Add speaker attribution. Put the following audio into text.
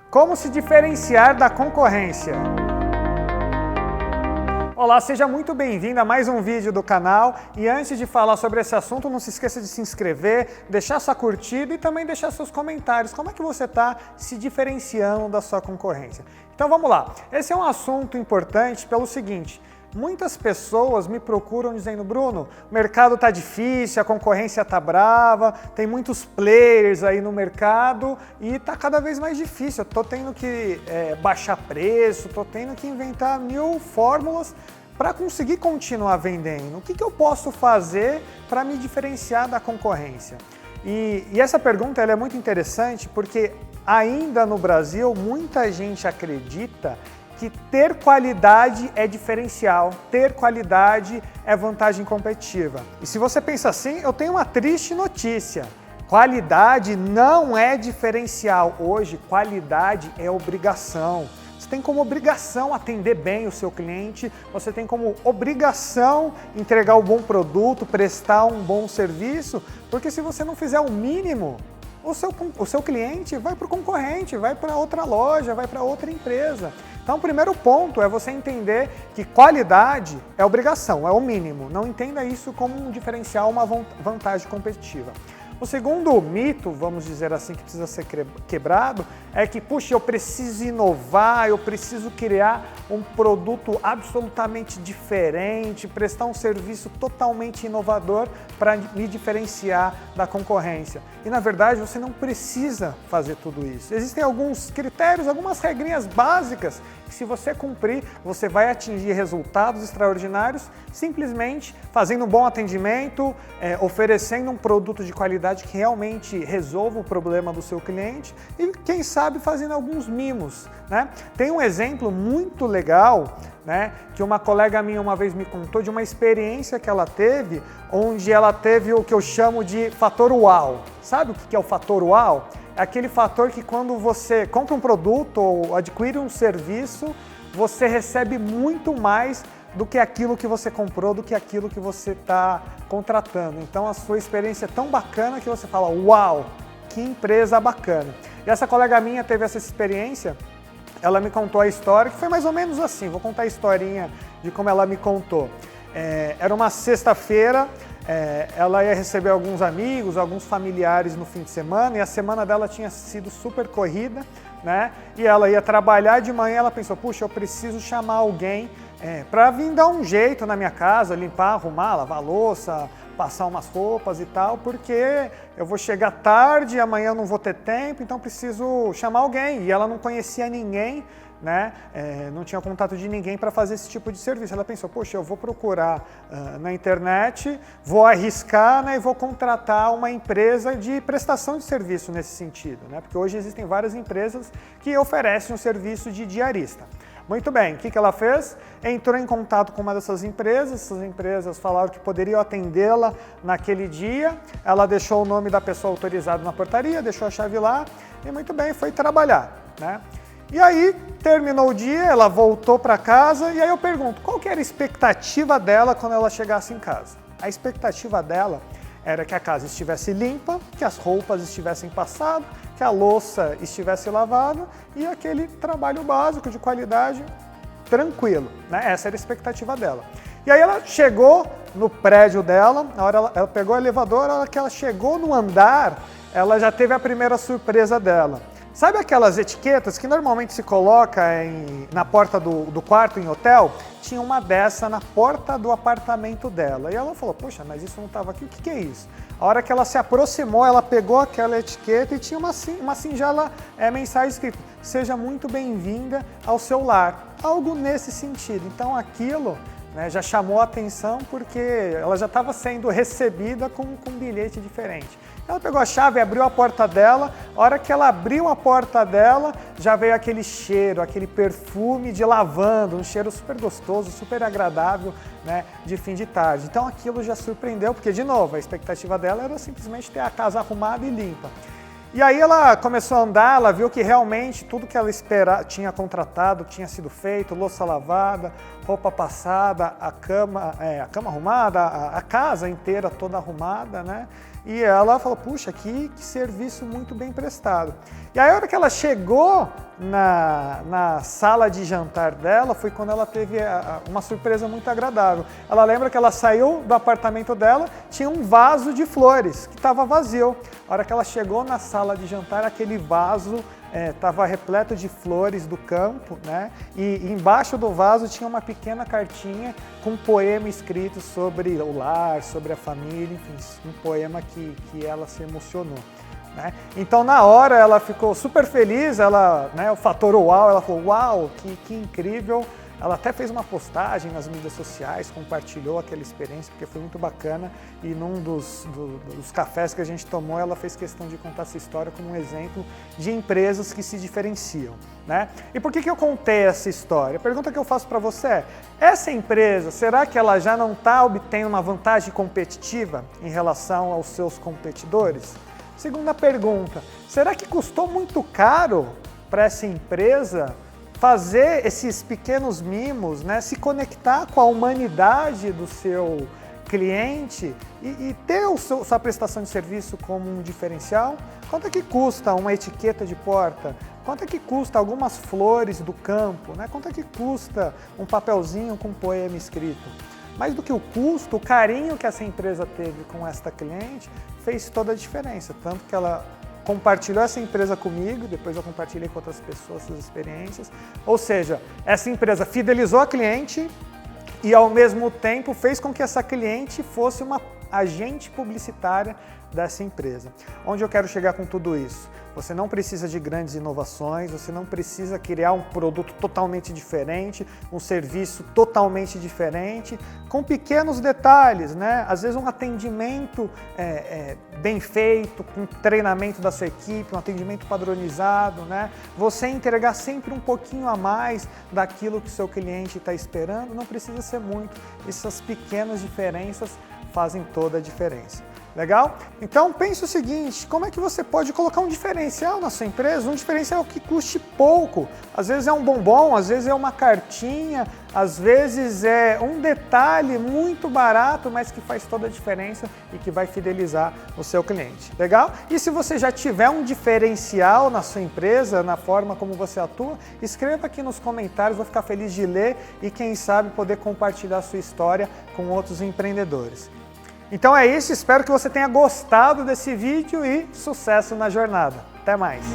Speaker 1: Como se diferenciar da concorrência? Olá, seja muito bem-vindo a mais um vídeo do canal e antes de falar sobre esse assunto, não se esqueça de se inscrever, deixar sua curtida e também deixar seus comentários. Como é que você está se diferenciando da sua concorrência? Então vamos lá, esse é um assunto importante pelo seguinte, muitas pessoas me procuram dizendo, Bruno, o mercado está difícil, a concorrência está brava, tem muitos players aí no mercado e está cada vez mais difícil. Eu estou tendo que baixar preço, estou tendo que inventar mil fórmulas para conseguir continuar vendendo. O que eu posso fazer para me diferenciar da concorrência? E essa pergunta ela é muito interessante porque ainda no Brasil muita gente acredita que ter qualidade é diferencial, ter qualidade é vantagem competitiva. E se você pensa assim, eu tenho uma triste notícia. Qualidade não é diferencial. Hoje, qualidade é obrigação. Você tem como obrigação atender bem o seu cliente, você tem como obrigação entregar um bom produto, prestar um bom serviço, porque se você não fizer o mínimo, o seu cliente vai para o concorrente, vai para outra loja, vai para outra empresa. Então, o primeiro ponto é você entender que qualidade é obrigação, é o mínimo. Não entenda isso como um diferencial, uma vantagem competitiva. O segundo mito, vamos dizer assim, que precisa ser quebrado, é que, puxa, eu preciso inovar, eu preciso criar um produto absolutamente diferente, prestar um serviço totalmente inovador para me diferenciar da concorrência. E, na verdade, você não precisa fazer tudo isso. Existem alguns critérios, algumas regrinhas básicas que, se você cumprir, você vai atingir resultados extraordinários simplesmente fazendo um bom atendimento, oferecendo um produto de qualidade que realmente resolva o problema do seu cliente e, quem sabe, fazendo alguns mimos, né? Tem um exemplo muito legal, né, que uma colega minha uma vez me contou de uma experiência que ela teve, onde ela teve o que eu chamo de fator uau. Sabe o que é o fator uau? É aquele fator que quando você compra um produto ou adquire um serviço, você recebe muito mais do que aquilo que você comprou, do que aquilo que você está contratando. Então a sua experiência é tão bacana que você fala, uau, que empresa bacana. E essa colega minha teve essa experiência, ela me contou a história, que foi mais ou menos assim, vou contar a historinha de como ela me contou. Era uma sexta-feira, ela ia receber alguns amigos, alguns familiares no fim de semana, e a semana dela tinha sido super corrida, né? E ela ia trabalhar de manhã, ela pensou, puxa, eu preciso chamar alguém para vir dar um jeito na minha casa, limpar, arrumar, lavar a louça, passar umas roupas e tal, porque eu vou chegar tarde, amanhã eu não vou ter tempo, então preciso chamar alguém. E ela não conhecia ninguém, né? Não tinha contato de ninguém para fazer esse tipo de serviço. Ela pensou, poxa, eu vou procurar na internet, vou arriscar, né, e vou contratar uma empresa de prestação de serviço nesse sentido, né? Porque hoje existem várias empresas que oferecem um serviço de diarista. Muito bem, o que ela fez? Entrou em contato com uma dessas empresas, essas empresas falaram que poderiam atendê-la naquele dia, ela deixou o nome da pessoa autorizada na portaria, deixou a chave lá e muito bem, foi trabalhar, né? E aí, terminou o dia, ela voltou para casa e aí eu pergunto, qual que era a expectativa dela quando ela chegasse em casa? A expectativa dela era que a casa estivesse limpa, que as roupas estivessem passadas, que a louça estivesse lavada e aquele trabalho básico de qualidade tranquilo, né? Essa era a expectativa dela. E aí ela chegou no prédio dela, na hora ela pegou o elevador, na hora que ela chegou no andar, ela já teve a primeira surpresa dela. Sabe aquelas etiquetas que normalmente se coloca na porta do quarto em hotel? Tinha uma dessa na porta do apartamento dela. E ela falou, poxa, mas isso não estava aqui, o que é isso? A hora que ela se aproximou, ela pegou aquela etiqueta e tinha uma singela mensagem escrita, seja muito bem-vinda ao seu lar. Algo nesse sentido. Então aquilo, né, já chamou a atenção porque ela já estava sendo recebida com um bilhete diferente. Ela pegou a chave, abriu a porta dela, a hora que ela abriu a porta dela, já veio aquele cheiro, aquele perfume de lavanda, um cheiro super gostoso, super agradável, né, de fim de tarde. Então aquilo já surpreendeu, porque de novo, a expectativa dela era simplesmente ter a casa arrumada e limpa. E aí ela começou a andar, ela viu que realmente tudo que ela tinha contratado tinha sido feito, louça lavada, roupa passada, a cama arrumada, a casa inteira toda arrumada, né? e ela falou, puxa, que serviço muito bem prestado. E aí a hora que ela chegou na sala de jantar dela, foi quando ela teve uma surpresa muito agradável. Ela lembra que ela saiu do apartamento dela, tinha um vaso de flores, que estava vazio. A hora que ela chegou na sala de jantar, aquele vaso estava repleto de flores do campo, né? E embaixo do vaso tinha uma pequena cartinha com um poema escrito sobre o lar, sobre a família, enfim, um poema que ela se emocionou. Né? Então, na hora, ela ficou super feliz, o fator uau, ela falou, uau, que incrível. Ela até fez uma postagem nas mídias sociais, compartilhou aquela experiência, porque foi muito bacana, e num dos cafés que a gente tomou, ela fez questão de contar essa história como um exemplo de empresas que se diferenciam. Né? E por que eu contei essa história? A pergunta que eu faço para você é, essa empresa, será que ela já não está obtendo uma vantagem competitiva em relação aos seus competidores? Segunda pergunta, será que custou muito caro para essa empresa fazer esses pequenos mimos, né, se conectar com a humanidade do seu cliente e ter sua prestação de serviço como um diferencial? Quanto é que custa uma etiqueta de porta? Quanto é que custa algumas flores do campo? Né? Quanto é que custa um papelzinho com um poema escrito? Mais do que o custo, o carinho que essa empresa teve com esta cliente fez toda a diferença, tanto que ela compartilhou essa empresa comigo, depois eu compartilhei com outras pessoas essas experiências, ou seja, essa empresa fidelizou a cliente e ao mesmo tempo fez com que essa cliente fosse uma agente publicitária dessa empresa. Onde eu quero chegar com tudo isso? Você não precisa de grandes inovações, você não precisa criar um produto totalmente diferente, um serviço totalmente diferente, com pequenos detalhes, né? Às vezes um atendimento bem feito, com treinamento da sua equipe, um atendimento padronizado, né? Você entregar sempre um pouquinho a mais daquilo que o seu cliente está esperando, não precisa ser muito. Essas pequenas diferenças fazem toda a diferença. Legal? Então pense o seguinte, como é que você pode colocar um diferencial na sua empresa? Um diferencial que custe pouco. Às vezes é um bombom, às vezes é uma cartinha, às vezes é um detalhe muito barato, mas que faz toda a diferença e que vai fidelizar o seu cliente. Legal? E se você já tiver um diferencial na sua empresa, na forma como você atua, escreva aqui nos comentários, vou ficar feliz de ler e quem sabe poder compartilhar a sua história com outros empreendedores. Então é isso, espero que você tenha gostado desse vídeo e sucesso na jornada. Até mais!